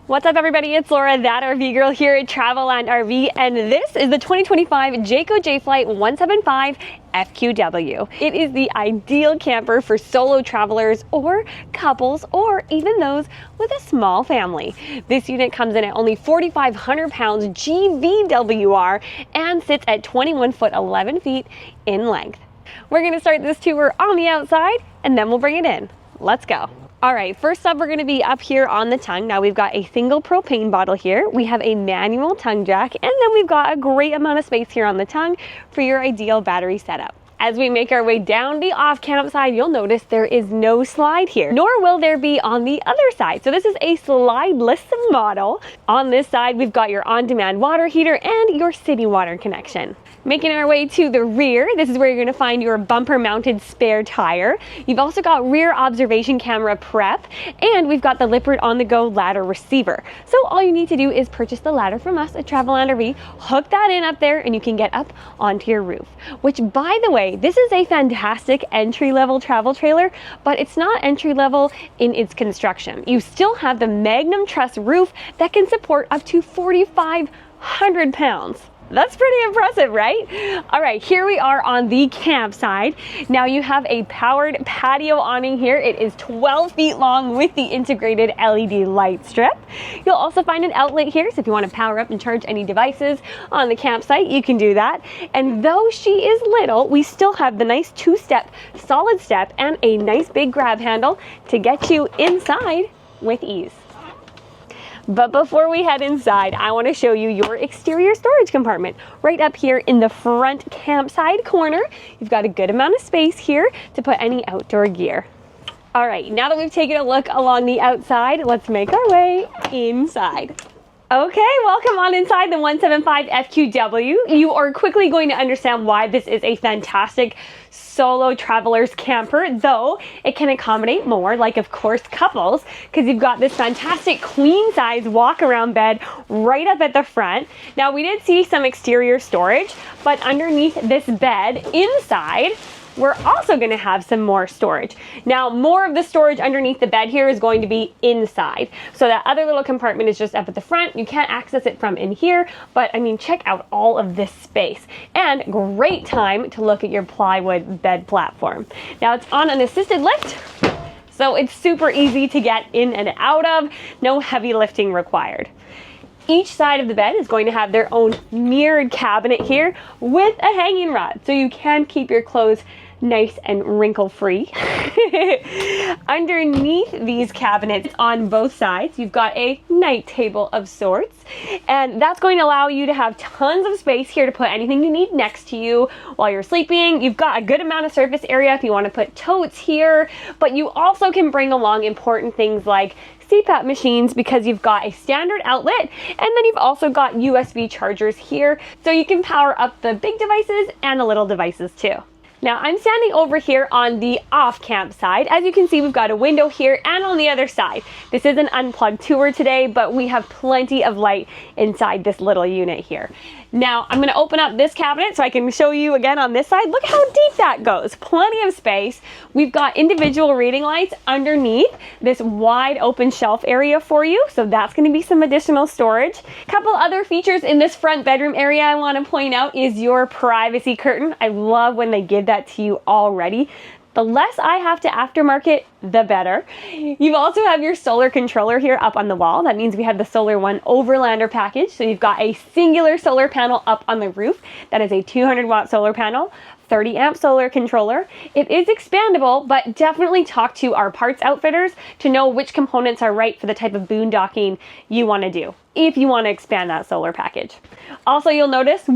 What's up everybody, it's Laura, that RV girl here at Traveland RV, and this is the 2025 Jayco J-Flight 175 FQW. It is the ideal camper for solo travelers or couples or even those with a small family. This unit comes in at only 4,500 pounds GVWR and sits at 21 foot 11 feet in length. We're going to start this tour on the outside and then we'll bring it in. Let's go. All right, first up, we're going to be up here on the tongue. Now we've got a single propane bottle here. We have a manual tongue jack, and then we've got a great amount of space here on the tongue for your ideal battery setup. As we make our way down the off-camp side, you'll notice there is no slide here, nor will there be on the other side. So this is a slideless model. On this side, we've got your on-demand water heater and your city water connection. Making our way to the rear, this is where you're going to find your bumper-mounted spare tire. You've also got rear observation camera prep, and we've got the Lippert on-the-go ladder receiver. So all you need to do is purchase the ladder from us at Traveland RV, hook that in up there, and you can get up onto your roof. Which, by the way, this is a fantastic entry-level travel trailer, but it's not entry-level in its construction. You still have the Magnum Truss roof that can support up to 4,500 pounds. That's pretty impressive, right? All right, here we are on the campsite. Now you have a powered patio awning here. It is 12 feet long with the integrated LED light strip. You'll also find an outlet here, so if you want to power up and charge any devices on the campsite, you can do that. And though she is little, we still have the nice two-step solid step and a nice big grab handle to get you inside with ease. But before we head inside, I want to show you your exterior storage compartment. Right up here in the front campsite corner, you've got a good amount of space here to put any outdoor gear. All right, now that we've taken a look along the outside, let's make our way inside. Okay, welcome on inside the 175 FQW. You are quickly going to understand why this is a fantastic solo traveler's camper, though it can accommodate more, like of course couples, because you've got this fantastic queen size walk around bed right up at the front. Now we did see some exterior storage, but underneath this bed inside, we're also going to have some more storage. Now, more of the storage underneath the bed here is going to be inside. So that other little compartment is just up at the front. You can't access it from in here, but I mean, check out all of this space. And great time to look at your plywood bed platform. Now, it's on an assisted lift, so it's super easy to get in and out of. No heavy lifting required. Each side of the bed is going to have their own mirrored cabinet here with a hanging rod, so you can keep your clothes nice and wrinkle-free. Underneath these cabinets on both sides, you've got a night table of sorts, and that's going to allow you to have tons of space here to put anything you need next to you while you're sleeping. You've got a good amount of surface area if you want to put totes here, but you also can bring along important things like CPAP machines because you've got a standard outlet, and then you've also got USB chargers here, so you can power up the big devices and the little devices too. Now I'm standing over here on the off-camp side. As you can see, we've got a window here and on the other side. This is an unplugged tour today, but we have plenty of light inside this little unit here. Now I'm going to open up this cabinet so I can show you again on this side. Look how deep that goes. Plenty of space. We've got individual reading lights underneath this wide open shelf area for you, so that's going to be some additional storage. A couple other features in this front bedroom area I want to point out is your privacy curtain. I love when they give that to you already. The less I have to aftermarket, the better. You also have your solar controller here up on the wall. That means we have the Solar One Overlander package. So you've got a singular solar panel up on the roof. That is a 200 watt solar panel, 30 amp solar controller. It is expandable, but definitely talk to our parts outfitters to know which components are right for the type of boondocking you want to do, if you want to expand that solar package. Also, you'll notice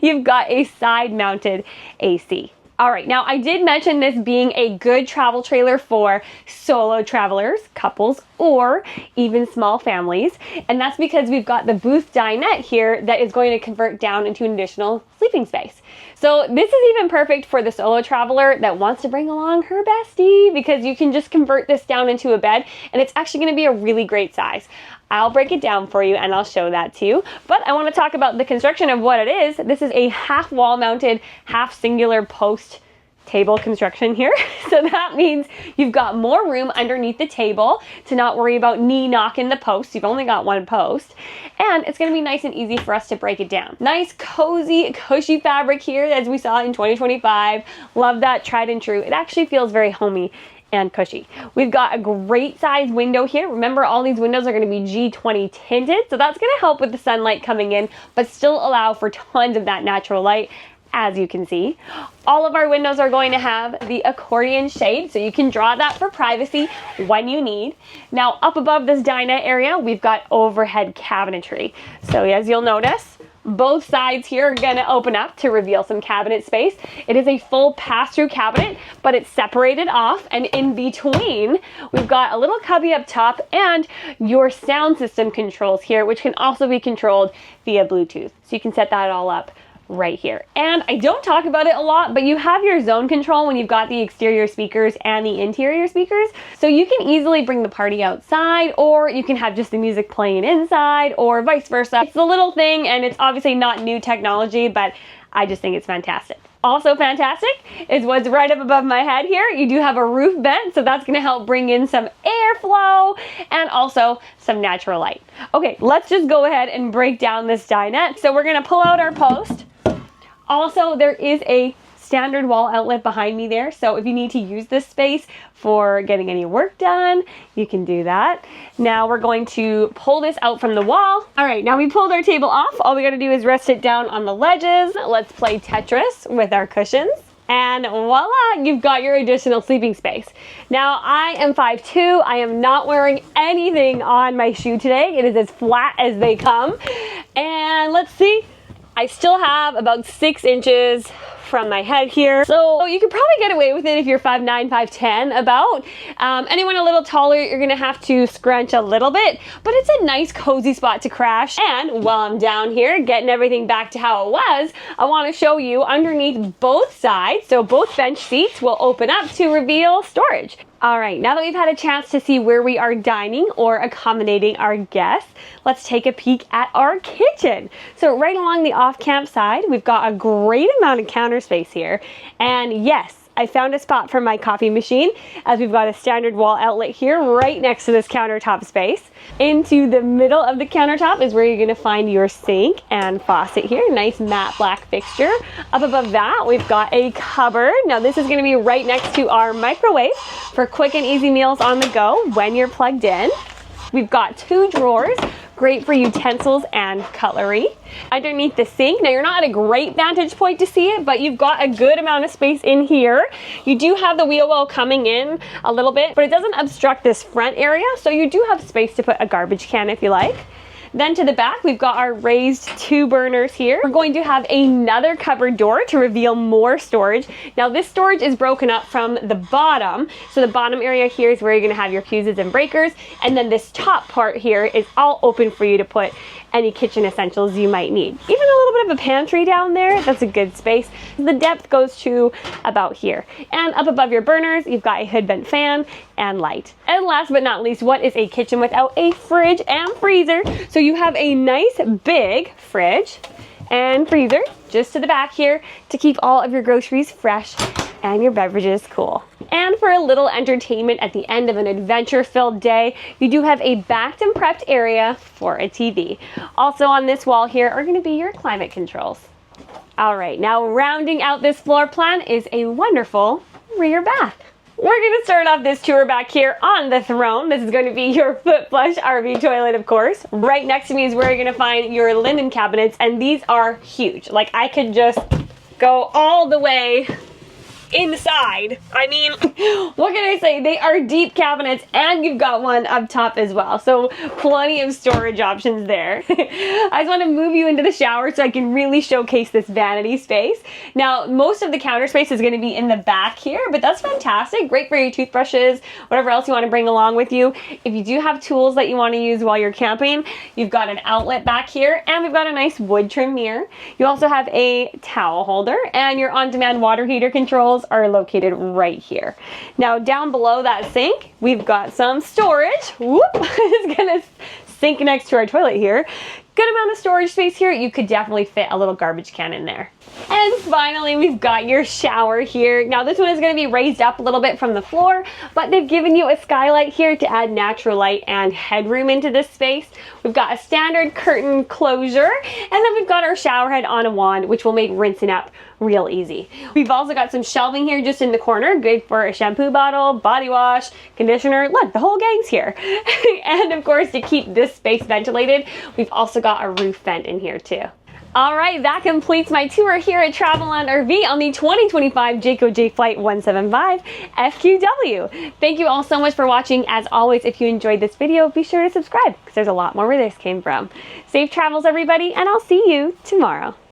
you've got a side mounted AC. All right, now I did mention this being a good travel trailer for solo travelers, couples, or even small families. And that's because we've got the booth dinette here that is going to convert down into an additional sleeping space. So this is even perfect for the solo traveler that wants to bring along her bestie, because you can just convert this down into a bed and it's actually going to be a really great size. I'll break it down for you and I'll show that to you. But I want to talk about the construction of what it is. This is a half wall mounted, half singular post table construction here. So that means you've got more room underneath the table to not worry about knee knocking the post. You've only got one post. And it's gonna be nice and easy for us to break it down. Nice, cozy, cushy fabric here as we saw in 2025. Love that, tried and true. It actually feels very homey and cushy. We've got a great size window here. Remember, all these windows are going to be G20 tinted, so that's going to help with the sunlight coming in, but still allow for tons of that natural light. As you can see, all of our windows are going to have the accordion shade, so you can draw that for privacy when you need. Now, up above this dinette area, we've got overhead cabinetry. So as you'll notice, both sides here are going to open up to reveal some cabinet space. It is a full pass-through cabinet, but it's separated off, and in between, we've got a little cubby up top and your sound system controls here, which can also be controlled via Bluetooth. So you can set that all up right here. And I don't talk about it a lot, but you have your zone control when you've got the exterior speakers and the interior speakers. So you can easily bring the party outside, or you can have just the music playing inside, or vice versa. It's a little thing, and it's obviously not new technology, but I just think it's fantastic. Also fantastic is what's right up above my head here. You do have a roof vent, so that's gonna help bring in some airflow and also some natural light. Okay, let's just go ahead and break down this dinette. So we're gonna pull out our post. Also, there is a standard wall outlet behind me there, so if you need to use this space for getting any work done, you can do that. Now we're going to pull this out from the wall. All right, now we pulled our table off. All we gotta do is rest it down on the ledges. Let's play Tetris with our cushions. And voila, you've got your additional sleeping space. Now, I am 5'2". I am not wearing anything on my shoe today. It is as flat as they come. And let's see. I still have about 6 inches from my head here. So you could probably get away with it if you're 5'9", 5'10", about. Anyone a little taller, you're gonna have to scrunch a little bit, but it's a nice cozy spot to crash. And while I'm down here getting everything back to how it was, I wanna show you underneath both sides, so both bench seats will open up to reveal storage. All right, now that we've had a chance to see where we are dining or accommodating our guests, let's take a peek at our kitchen. So right along the off-camp side, we've got a great amount of counter space here. And yes, I found a spot for my coffee machine, as we've got a standard wall outlet here right next to this countertop space. Into the middle of the countertop is where you're gonna find your sink and faucet here. Nice matte black fixture. Up above that, we've got a cupboard. Now this is gonna be right next to our microwave for quick and easy meals on the go when you're plugged in. We've got 2 drawers, great for utensils and cutlery. Underneath the sink, now you're not at a great vantage point to see it, but you've got a good amount of space in here. You do have the wheel well coming in a little bit, but it doesn't obstruct this front area, so you do have space to put a garbage can if you like. Then to the back, we've got our raised 2 burners here. We're going to have another cupboard door to reveal more storage. Now this storage is broken up from the bottom. So the bottom area here is where you're gonna have your fuses and breakers. And then this top part here is all open for you to put any kitchen essentials you might need. Even a little bit of a pantry down there, that's a good space. The depth goes to about here. And up above your burners, you've got a hood vent fan and light. And last but not least, what is a kitchen without a fridge and freezer? So you have a nice big fridge and freezer just to the back here to keep all of your groceries fresh and your beverages cool. And for a little entertainment at the end of an adventure-filled day, you do have a backed and prepped area for a TV. Also on this wall here are gonna be your climate controls. All right, now rounding out this floor plan is a wonderful rear bath. We're gonna start off this tour back here on the throne. This is gonna be your foot flush RV toilet, of course. Right next to me is where you're gonna find your linen cabinets, and these are huge. Like, I could just go all the way inside. I mean, what can I say? They are deep cabinets, and you've got one up top as well. So plenty of storage options there. I just want to move you into the shower so I can really showcase this vanity space. Now, most of the counter space is going to be in the back here, but that's fantastic. Great for your toothbrushes, whatever else you want to bring along with you. If you do have tools that you want to use while you're camping, you've got an outlet back here, and we've got a nice wood trim mirror. You also have a towel holder, and your on-demand water heater controls are located right here. Now down below that sink, we've got some storage. Whoop! It's gonna sink next to our toilet here. Good amount of storage space here. You could definitely fit a little garbage can in there. And finally, we've got your shower here. Now this one is going to be raised up a little bit from the floor, but they've given you a skylight here to add natural light and headroom into this space. We've got a standard curtain closure, and then we've got our shower head on a wand, which will make rinsing up real easy. We've also got some shelving here just in the corner, good for a shampoo bottle, body wash, conditioner. Look, the whole gang's here. And of course, to keep this space ventilated, we've also got a roof vent in here too. All right, that completes my tour here at Travelland RV on the 2025 Jayco Jay Flight 175 FQW. Thank you all so much for watching. As always, if you enjoyed this video, be sure to subscribe because there's a lot more where this came from. Safe travels, everybody, and I'll see you tomorrow.